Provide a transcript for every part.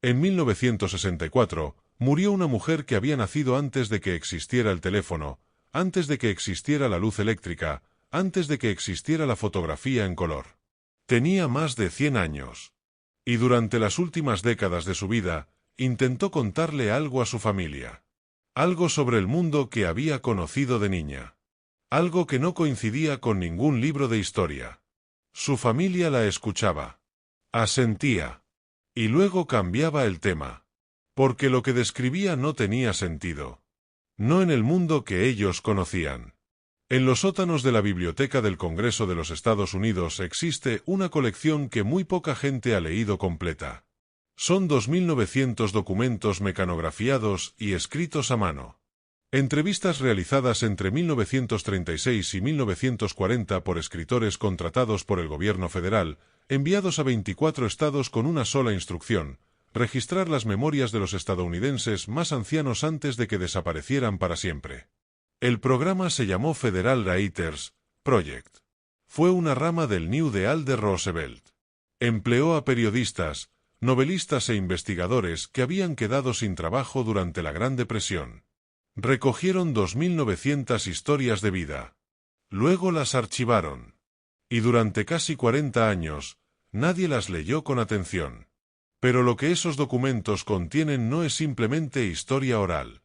En 1964, murió una mujer que había nacido antes de que existiera el teléfono, antes de que existiera la luz eléctrica, antes de que existiera la fotografía en color. Tenía más de 100 años. Y durante las últimas décadas de su vida, intentó contarle algo a su familia. Algo sobre el mundo que había conocido de niña. Algo que no coincidía con ningún libro de historia. Su familia la escuchaba. Asentía. Y luego cambiaba el tema. Porque lo que describía no tenía sentido. No en el mundo que ellos conocían. En los sótanos de la Biblioteca del Congreso de los Estados Unidos existe una colección que muy poca gente ha leído completa. Son 2.900 documentos mecanografiados y escritos a mano. Entrevistas realizadas entre 1936 y 1940 por escritores contratados por el gobierno federal, enviados a 24 estados con una sola instrucción: registrar las memorias de los estadounidenses más ancianos antes de que desaparecieran para siempre. El programa se llamó Federal Writers Project. Fue una rama del New Deal de Roosevelt. Empleó a periodistas, novelistas e investigadores que habían quedado sin trabajo durante la Gran Depresión. Recogieron 2.900 historias de vida. Luego las archivaron. Y durante casi 40 años, nadie las leyó con atención. Pero lo que esos documentos contienen no es simplemente historia oral.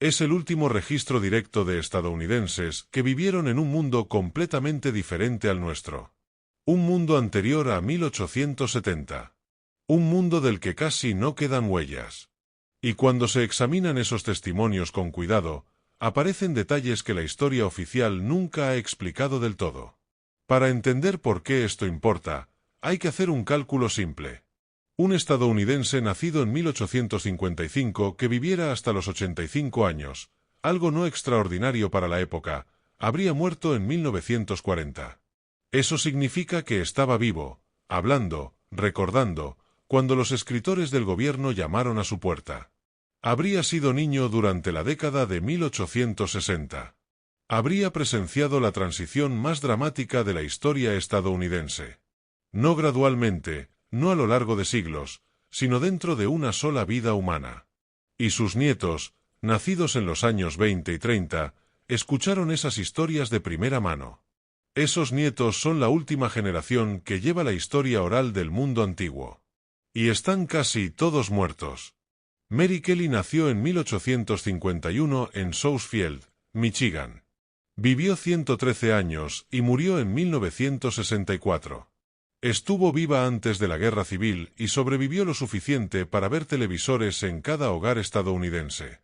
Es el último registro directo de estadounidenses que vivieron en un mundo completamente diferente al nuestro. Un mundo anterior a 1870. Un mundo del que casi no quedan huellas. Y cuando se examinan esos testimonios con cuidado, aparecen detalles que la historia oficial nunca ha explicado del todo. Para entender por qué esto importa, hay que hacer un cálculo simple. Un estadounidense nacido en 1855 que viviera hasta los 85 años, algo no extraordinario para la época, habría muerto en 1940. Eso significa que estaba vivo, hablando, recordando, cuando los escritores del gobierno llamaron a su puerta. Habría sido niño durante la década de 1860. Habría presenciado la transición más dramática de la historia estadounidense. No gradualmente, no a lo largo de siglos, sino dentro de una sola vida humana. Y sus nietos, nacidos en los años 20 y 30, escucharon esas historias de primera mano. Esos nietos son la última generación que lleva la historia oral del mundo antiguo. Y están casi todos muertos. Mary Kelly nació en 1851 en Southfield, Michigan. Vivió 113 años y murió en 1964. Estuvo viva antes de la Guerra Civil y sobrevivió lo suficiente para ver televisores en cada hogar estadounidense.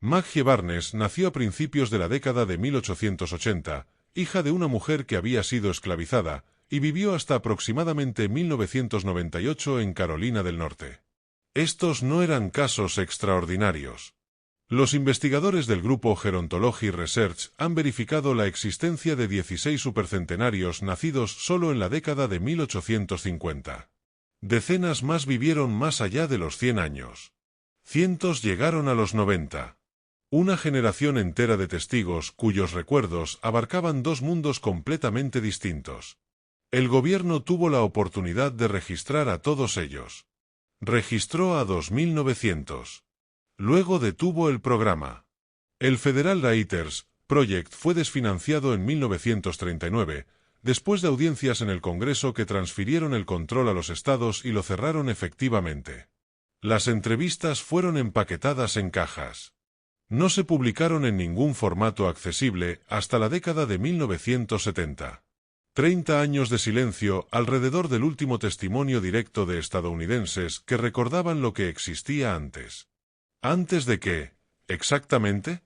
Maggie Barnes nació a principios de la década de 1880, hija de una mujer que había sido esclavizada, y vivió hasta aproximadamente 1998 en Carolina del Norte. Estos no eran casos extraordinarios. Los investigadores del grupo Gerontology Research han verificado la existencia de 16 supercentenarios nacidos solo en la década de 1850. Decenas más vivieron más allá de los 100 años. Cientos llegaron a los 90. Una generación entera de testigos cuyos recuerdos abarcaban dos mundos completamente distintos. El gobierno tuvo la oportunidad de registrar a todos ellos. Registró a 2.900. Luego detuvo el programa. El Federal Writers Project fue desfinanciado en 1939, después de audiencias en el Congreso que transfirieron el control a los estados y lo cerraron efectivamente. Las entrevistas fueron empaquetadas en cajas. No se publicaron en ningún formato accesible hasta la década de 1970. 30 años de silencio alrededor del último testimonio directo de estadounidenses que recordaban lo que existía antes. ¿Antes de qué, exactamente?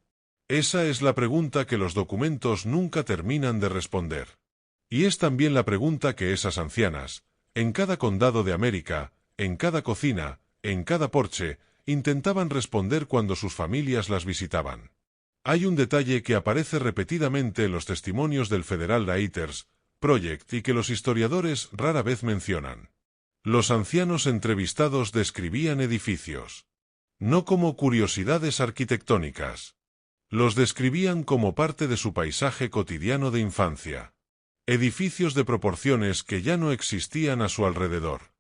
Esa es la pregunta que los documentos nunca terminan de responder. Y es también la pregunta que esas ancianas, en cada condado de América, en cada cocina, en cada porche, intentaban responder cuando sus familias las visitaban. Hay un detalle que aparece repetidamente en los testimonios del Federal Writers Project y que los historiadores rara vez mencionan. Los ancianos entrevistados describían edificios. No como curiosidades arquitectónicas. Los describían como parte de su paisaje cotidiano de infancia. Edificios de proporciones que ya no existían a su alrededor.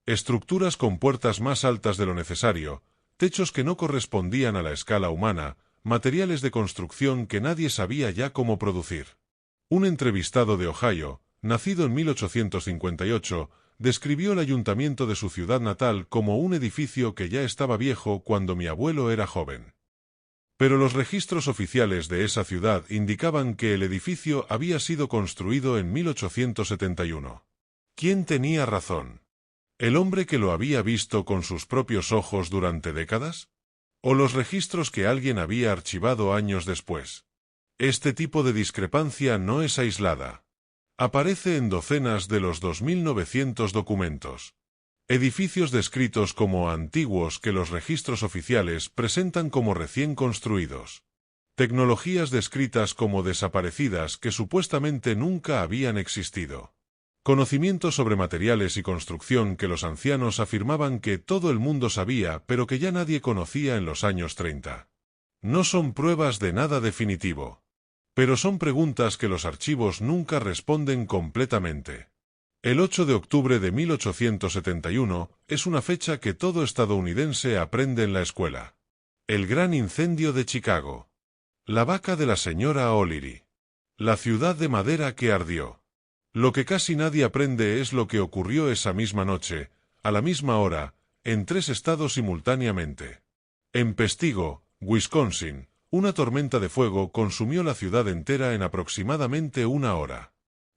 Estructuras con puertas más altas de lo necesario, techos que no correspondían a la escala humana, materiales de construcción que nadie sabía ya cómo producir. Un entrevistado de Ohio, nacido en 1858, describió el ayuntamiento de su ciudad natal como un edificio que ya estaba viejo cuando mi abuelo era joven. Pero los registros oficiales de esa ciudad indicaban que el edificio había sido construido en 1871. ¿Quién tenía razón? ¿El hombre que lo había visto con sus propios ojos durante décadas? ¿O los registros que alguien había archivado años después? Este tipo de discrepancia no es aislada. Aparece en docenas de los 2.900 documentos. Edificios descritos como antiguos que los registros oficiales presentan como recién construidos. Tecnologías descritas como desaparecidas que supuestamente nunca habían existido. Conocimientos sobre materiales y construcción que los ancianos afirmaban que todo el mundo sabía pero que ya nadie conocía en los años 30. No son pruebas de nada definitivo. Pero son preguntas que los archivos nunca responden completamente. El 8 de octubre de 1871 es una fecha que todo estadounidense aprende en la escuela. El gran incendio de Chicago. La vaca de la señora O'Leary. La ciudad de madera que ardió. Lo que casi nadie aprende es lo que ocurrió esa misma noche, a la misma hora, en 3 estados simultáneamente. En Pestigo, Wisconsin, una tormenta de fuego consumió la ciudad entera en aproximadamente 1 hora.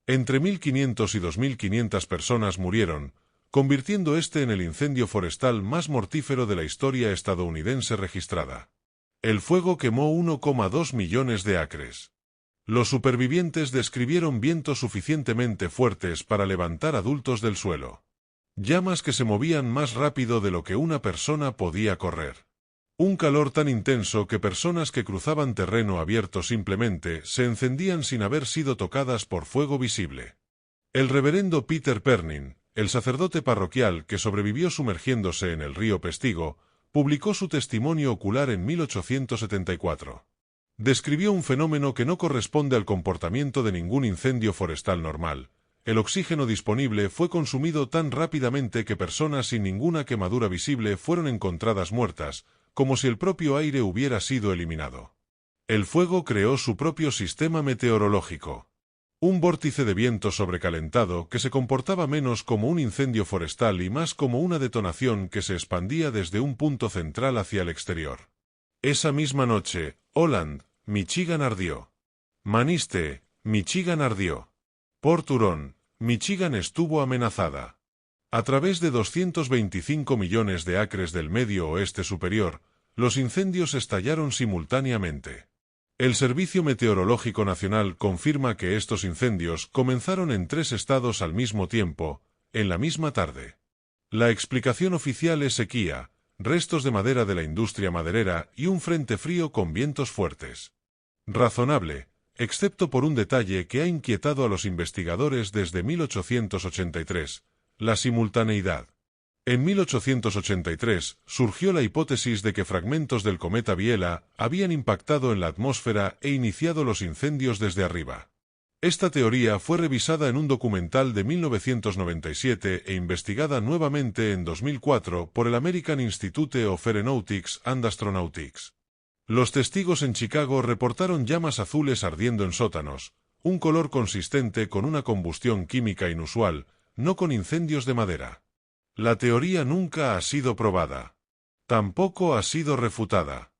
Entre 1.500 y 2.500 personas murieron, convirtiendo este en el incendio forestal más mortífero de la historia estadounidense registrada. El fuego quemó 1,2 millones de acres. Los supervivientes describieron vientos suficientemente fuertes para levantar adultos del suelo. Llamas que se movían más rápido de lo que una persona podía correr. Un calor tan intenso que personas que cruzaban terreno abierto simplemente se encendían sin haber sido tocadas por fuego visible. El reverendo Peter Pernin, el sacerdote parroquial que sobrevivió sumergiéndose en el río Pestigo, publicó su testimonio ocular en 1874. Describió un fenómeno que no corresponde al comportamiento de ningún incendio forestal normal. El oxígeno disponible fue consumido tan rápidamente que personas sin ninguna quemadura visible fueron encontradas muertas, como si el propio aire hubiera sido eliminado. El fuego creó su propio sistema meteorológico. Un vórtice de viento sobrecalentado que se comportaba menos como un incendio forestal y más como una detonación que se expandía desde un punto central hacia el exterior. Esa misma noche, Holland, Michigan ardió. Maniste, Michigan ardió. Port Huron, Michigan estuvo amenazada. A través de 225 millones de acres del medio oeste superior, los incendios estallaron simultáneamente. El Servicio Meteorológico Nacional confirma que estos incendios comenzaron en 3 estados al mismo tiempo, en la misma tarde. La explicación oficial es sequía, restos de madera de la industria maderera y un frente frío con vientos fuertes. Razonable, excepto por un detalle que ha inquietado a los investigadores desde 1883. La simultaneidad. En 1883 surgió la hipótesis de que fragmentos del cometa Biela habían impactado en la atmósfera e iniciado los incendios desde arriba. Esta teoría fue revisada en un documental de 1997 e investigada nuevamente en 2004 por el American Institute of Aeronautics and Astronautics. Los testigos en Chicago reportaron llamas azules ardiendo en sótanos, un color consistente con una combustión química inusual, no con incendios de madera. La teoría nunca ha sido probada. Tampoco ha sido refutada.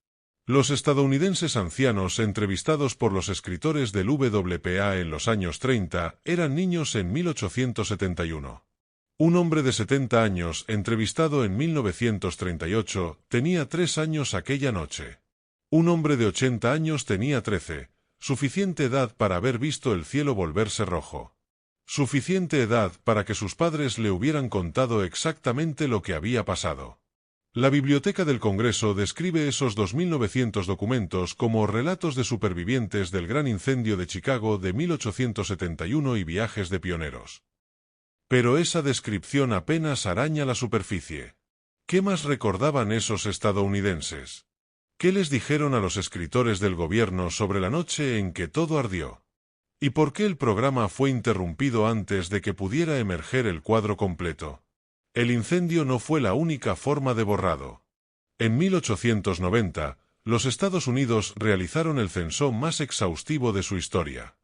Los estadounidenses ancianos entrevistados por los escritores del WPA en los años 30 eran niños en 1871. Un hombre de 70 años entrevistado en 1938 tenía 3 años aquella noche. Un hombre de 80 años tenía 13, suficiente edad para haber visto el cielo volverse rojo. Suficiente edad para que sus padres le hubieran contado exactamente lo que había pasado. La Biblioteca del Congreso describe esos 2.900 documentos como relatos de supervivientes del gran incendio de Chicago de 1871 y viajes de pioneros. Pero esa descripción apenas araña la superficie. ¿Qué más recordaban esos estadounidenses? ¿Qué les dijeron a los escritores del gobierno sobre la noche en que todo ardió? ¿Y por qué el programa fue interrumpido antes de que pudiera emerger el cuadro completo? El incendio no fue la única forma de borrado. En 1890, los Estados Unidos realizaron el censo más exhaustivo de su historia.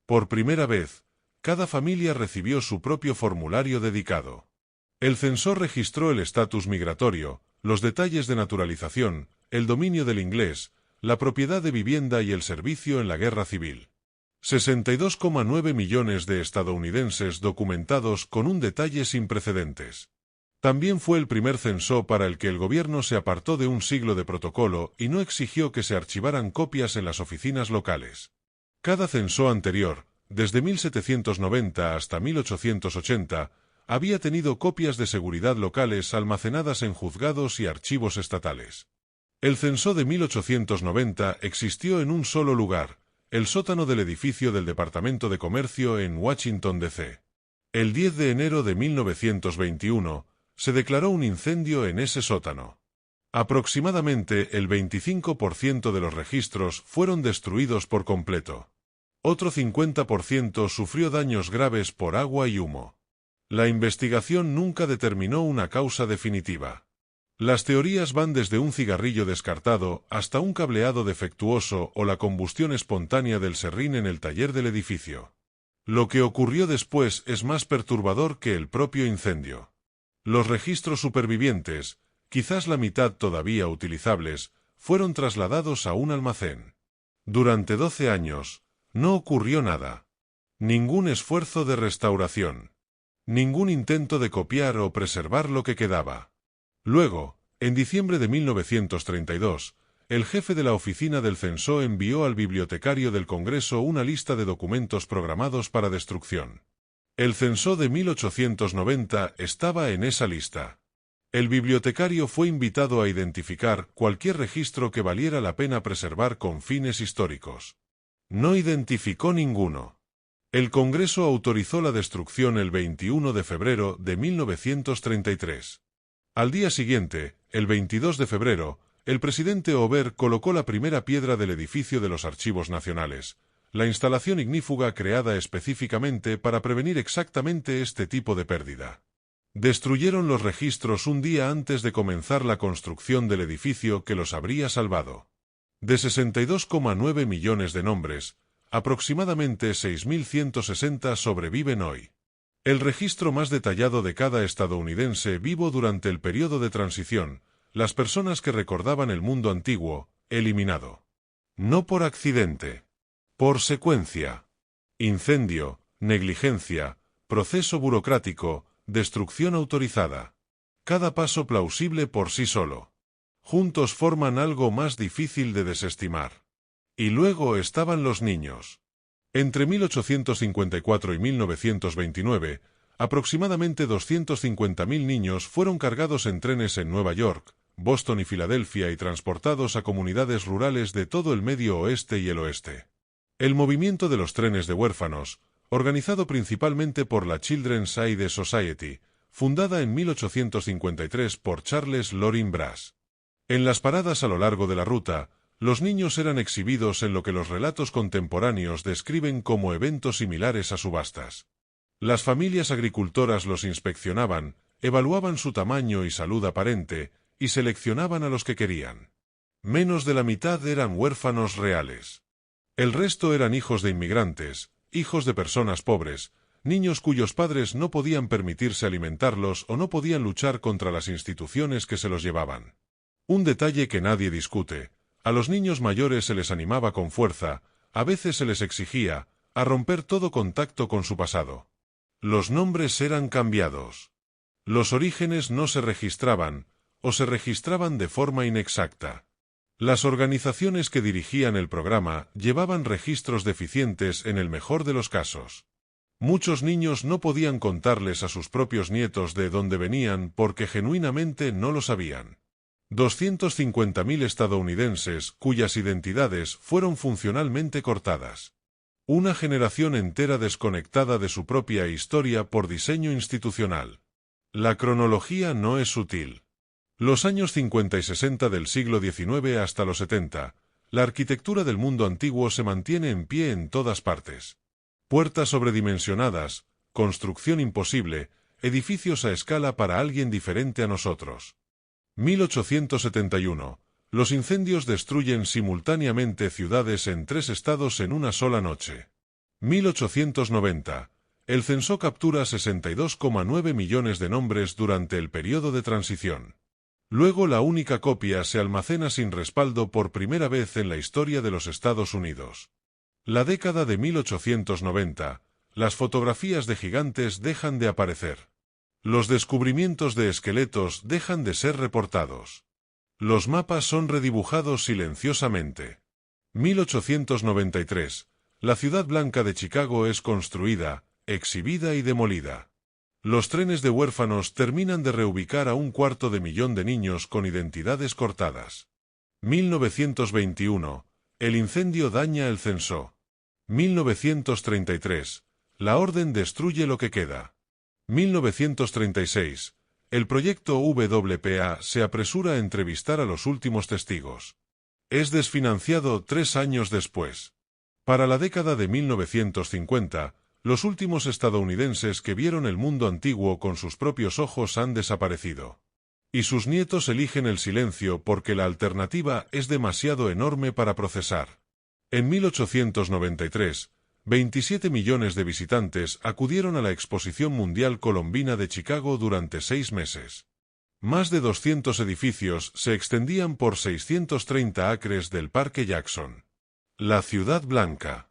Por primera vez, cada familia recibió su propio formulario dedicado. El censor registró el estatus migratorio, los detalles de naturalización, el dominio del inglés, la propiedad de vivienda y el servicio en la guerra civil. 62,9 millones de estadounidenses documentados con un detalle sin precedentes. También fue el primer censo para el que el gobierno se apartó de un siglo de protocolo y no exigió que se archivaran copias en las oficinas locales. Cada censo anterior, desde 1790 hasta 1880, había tenido copias de seguridad locales almacenadas en juzgados y archivos estatales. El censo de 1890 existió en un solo lugar, el sótano del edificio del Departamento de Comercio en Washington, D.C. El 10 de enero de 1921, se declaró un incendio en ese sótano. Aproximadamente el 25% de los registros fueron destruidos por completo. Otro 50% sufrió daños graves por agua y humo. La investigación nunca determinó una causa definitiva. Las teorías van desde un cigarrillo descartado hasta un cableado defectuoso o la combustión espontánea del serrín en el taller del edificio. Lo que ocurrió después es más perturbador que el propio incendio. Los registros supervivientes, quizás la mitad todavía utilizables, fueron trasladados a un almacén. Durante 12 años, no ocurrió nada. Ningún esfuerzo de restauración. Ningún intento de copiar o preservar lo que quedaba. Luego, en diciembre de 1932, el jefe de la oficina del censo envió al bibliotecario del Congreso una lista de documentos programados para destrucción. El censo de 1890 estaba en esa lista. El bibliotecario fue invitado a identificar cualquier registro que valiera la pena preservar con fines históricos. No identificó ninguno. El Congreso autorizó la destrucción el 21 de febrero de 1933. Al día siguiente, el 22 de febrero, el presidente Hoover colocó la primera piedra del edificio de los Archivos Nacionales, la instalación ignífuga creada específicamente para prevenir exactamente este tipo de pérdida. Destruyeron los registros un día antes de comenzar la construcción del edificio que los habría salvado. De 62,9 millones de nombres, aproximadamente 6.160 sobreviven hoy. El registro más detallado de cada estadounidense vivo durante el periodo de transición, las personas que recordaban el mundo antiguo, eliminado. No por accidente. Por secuencia. Incendio, negligencia, proceso burocrático, destrucción autorizada. Cada paso plausible por sí solo. Juntos forman algo más difícil de desestimar. Y luego estaban los niños. Entre 1854 y 1929, aproximadamente 250.000 niños fueron cargados en trenes en Nueva York, Boston y Filadelfia y transportados a comunidades rurales de todo el Medio Oeste y el Oeste. El movimiento de los trenes de huérfanos, organizado principalmente por la Children's Aid Society, fundada en 1853 por Charles Loring Brass. En las paradas a lo largo de la ruta, los niños eran exhibidos en lo que los relatos contemporáneos describen como eventos similares a subastas. Las familias agricultoras los inspeccionaban, evaluaban su tamaño y salud aparente, y seleccionaban a los que querían. Menos de la mitad eran huérfanos reales. El resto eran hijos de inmigrantes, hijos de personas pobres, niños cuyos padres no podían permitirse alimentarlos o no podían luchar contra las instituciones que se los llevaban. Un detalle que nadie discute: a los niños mayores se les animaba con fuerza, a veces se les exigía, a romper todo contacto con su pasado. Los nombres eran cambiados. Los orígenes no se registraban, o se registraban de forma inexacta. Las organizaciones que dirigían el programa llevaban registros deficientes en el mejor de los casos. Muchos niños no podían contarles a sus propios nietos de dónde venían porque genuinamente no lo sabían. 250.000 estadounidenses cuyas identidades fueron funcionalmente cortadas. Una generación entera desconectada de su propia historia por diseño institucional. La cronología no es sutil. Los años 50 y 60 del siglo XIX hasta los 70, la arquitectura del mundo antiguo se mantiene en pie en todas partes. Puertas sobredimensionadas, construcción imposible, edificios a escala para alguien diferente a nosotros. 1871. Los incendios destruyen simultáneamente ciudades en 3 estados en una sola noche. 1890. El censo captura 62,9 millones de nombres durante el periodo de transición. Luego la única copia se almacena sin respaldo por primera vez en la historia de los Estados Unidos. La década de 1890. Las fotografías de gigantes dejan de aparecer. Los descubrimientos de esqueletos dejan de ser reportados. Los mapas son redibujados silenciosamente. 1893. La Ciudad Blanca de Chicago es construida, exhibida y demolida. Los trenes de huérfanos terminan de reubicar a 250,000 de niños con identidades cortadas. 1921. El incendio daña el censo. 1933. La orden destruye lo que queda. 1936. El proyecto WPA se apresura a entrevistar a los últimos testigos. Es desfinanciado 3 años después. Para la década de 1950, los últimos estadounidenses que vieron el mundo antiguo con sus propios ojos han desaparecido. Y sus nietos eligen el silencio porque la alternativa es demasiado enorme para procesar. En 1893, 27 millones de visitantes acudieron a la Exposición Mundial Colombina de Chicago durante 6 meses. Más de 200 edificios se extendían por 630 acres del Parque Jackson. La Ciudad Blanca.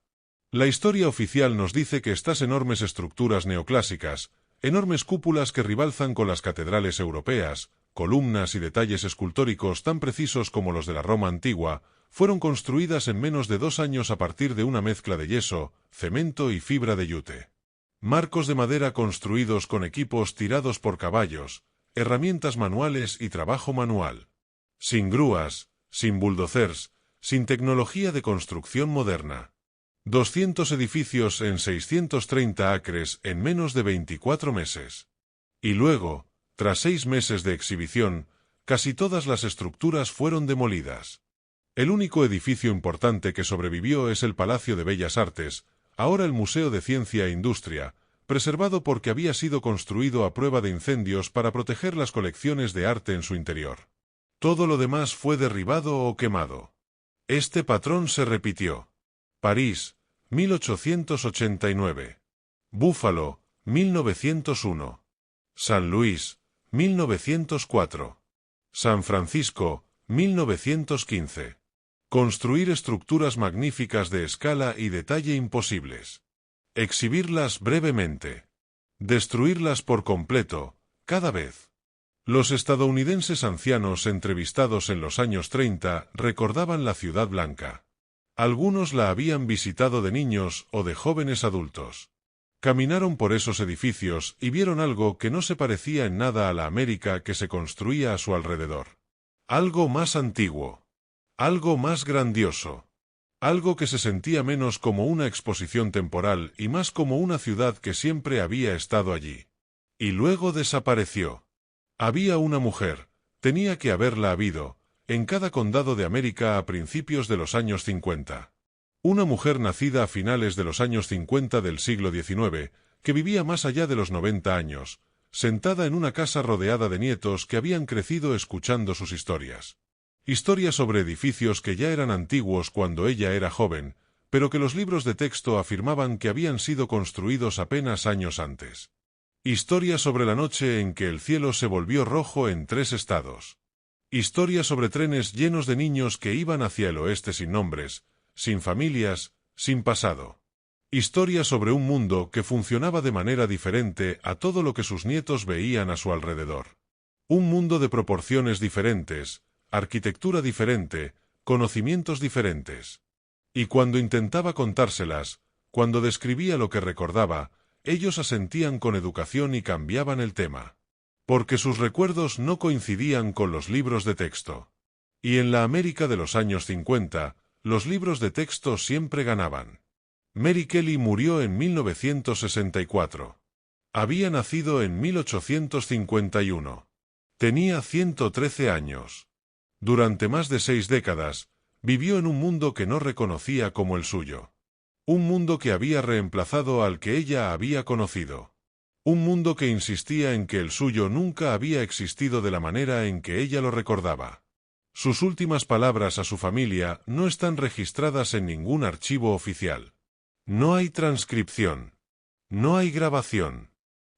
La historia oficial nos dice que estas enormes estructuras neoclásicas, enormes cúpulas que rivalzan con las catedrales europeas, columnas y detalles escultóricos tan precisos como los de la Roma antigua, fueron construidas en menos de 2 años a partir de una mezcla de yeso, cemento y fibra de yute. Marcos de madera construidos con equipos tirados por caballos, herramientas manuales y trabajo manual. Sin grúas, sin bulldozers, sin tecnología de construcción moderna. 200 edificios en 630 acres en menos de 24 meses. Y luego, tras 6 meses de exhibición, casi todas las estructuras fueron demolidas. El único edificio importante que sobrevivió es el Palacio de Bellas Artes, ahora el Museo de Ciencia e Industria, preservado porque había sido construido a prueba de incendios para proteger las colecciones de arte en su interior. Todo lo demás fue derribado o quemado. Este patrón se repitió. París, 1889. Búfalo, 1901. San Luis, 1904. San Francisco, 1915. Construir estructuras magníficas de escala y detalle imposibles. Exhibirlas brevemente. Destruirlas por completo, cada vez. Los estadounidenses ancianos entrevistados en los años 30 recordaban la Ciudad Blanca. Algunos la habían visitado de niños o de jóvenes adultos. Caminaron por esos edificios y vieron algo que no se parecía en nada a la América que se construía a su alrededor. Algo más antiguo. Algo más grandioso. Algo que se sentía menos como una exposición temporal y más como una ciudad que siempre había estado allí. Y luego desapareció. Había una mujer, tenía que haberla habido, en cada condado de América a principios de los años 50. Una mujer nacida a finales de los años 50 del siglo XIX, que vivía más allá de los 90 años, sentada en una casa rodeada de nietos que habían crecido escuchando sus historias. Historias sobre edificios que ya eran antiguos cuando ella era joven, pero que los libros de texto afirmaban que habían sido construidos apenas años antes. Historias sobre la noche en que el cielo se volvió rojo en 3 estados. Historias sobre trenes llenos de niños que iban hacia el oeste sin nombres, sin familias, sin pasado. Historias sobre un mundo que funcionaba de manera diferente a todo lo que sus nietos veían a su alrededor. Un mundo de proporciones diferentes, arquitectura diferente, conocimientos diferentes. Y cuando intentaba contárselas, cuando describía lo que recordaba, ellos asentían con educación y cambiaban el tema. Porque sus recuerdos no coincidían con los libros de texto. Y en la América de los años 50, los libros de texto siempre ganaban. Mary Kelly murió en 1964. Había nacido en 1851. Tenía 113 años. Durante más de 6 décadas, vivió en un mundo que no reconocía como el suyo. Un mundo que había reemplazado al que ella había conocido. Un mundo que insistía en que el suyo nunca había existido de la manera en que ella lo recordaba. Sus últimas palabras a su familia no están registradas en ningún archivo oficial. No hay transcripción. No hay grabación.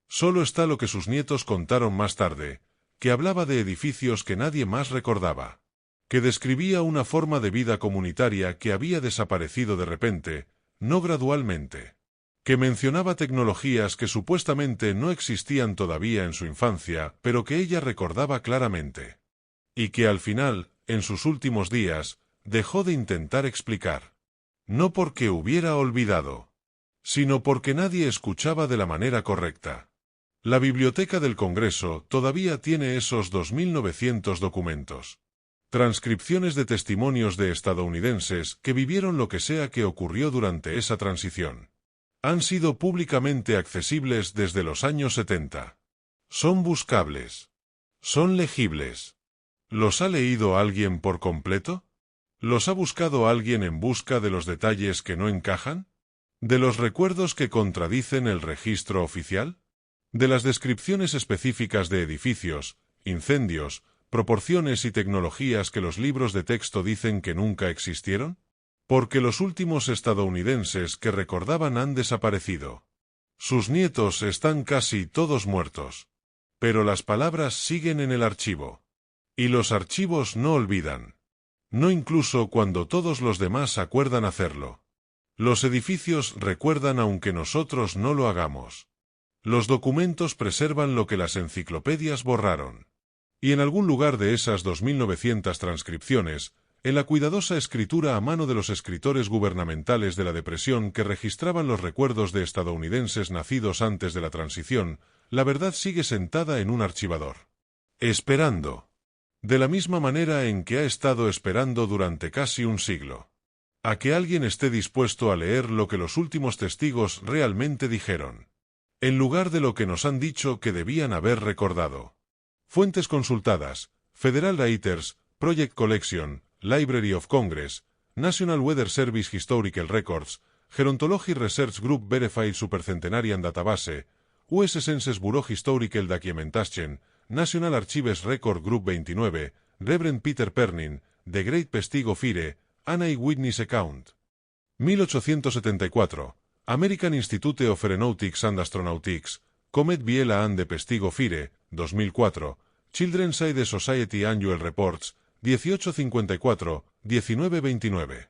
Solo está lo que sus nietos contaron más tarde, que hablaba de edificios que nadie más recordaba, que describía una forma de vida comunitaria que había desaparecido de repente, no gradualmente, que mencionaba tecnologías que supuestamente no existían todavía en su infancia, pero que ella recordaba claramente, y que al final, en sus últimos días, dejó de intentar explicar. No porque hubiera olvidado, sino porque nadie escuchaba de la manera correcta. La Biblioteca del Congreso todavía tiene esos 2.900 documentos. Transcripciones de testimonios de estadounidenses que vivieron lo que sea que ocurrió durante esa transición. Han sido públicamente accesibles desde los años 70. Son buscables. Son legibles. ¿Los ha leído alguien por completo? ¿Los ha buscado alguien en busca de los detalles que no encajan? ¿De los recuerdos que contradicen el registro oficial? ¿De las descripciones específicas de edificios, incendios, proporciones y tecnologías que los libros de texto dicen que nunca existieron? Porque los últimos estadounidenses que recordaban han desaparecido. Sus nietos están casi todos muertos. Pero las palabras siguen en el archivo. Y los archivos no olvidan. No incluso cuando todos los demás acuerdan hacerlo. Los edificios recuerdan aunque nosotros no lo hagamos. Los documentos preservan lo que las enciclopedias borraron. Y en algún lugar de esas 2.900 transcripciones, en la cuidadosa escritura a mano de los escritores gubernamentales de la Depresión que registraban los recuerdos de estadounidenses nacidos antes de la transición, la verdad sigue sentada en un archivador. Esperando. De la misma manera en que ha estado esperando durante casi un siglo. A que alguien esté dispuesto a leer lo que los últimos testigos realmente dijeron. En lugar de lo que nos han dicho que debían haber recordado. Fuentes consultadas: Federal Writers, Project Collection, Library of Congress, National Weather Service Historical Records, Gerontology Research Group Verified Supercentenarian Database, US Census Bureau Historical Documentation, National Archives Record Group 29, Reverend Peter Pernin, The Great Pestigo Fire, An Eyewitness Account. 1874. American Institute of Aeronautics and Astronautics, Comet Biela and the Pestigo Fire, 2004, Children's Aid Society Annual Reports, 1854, 1929.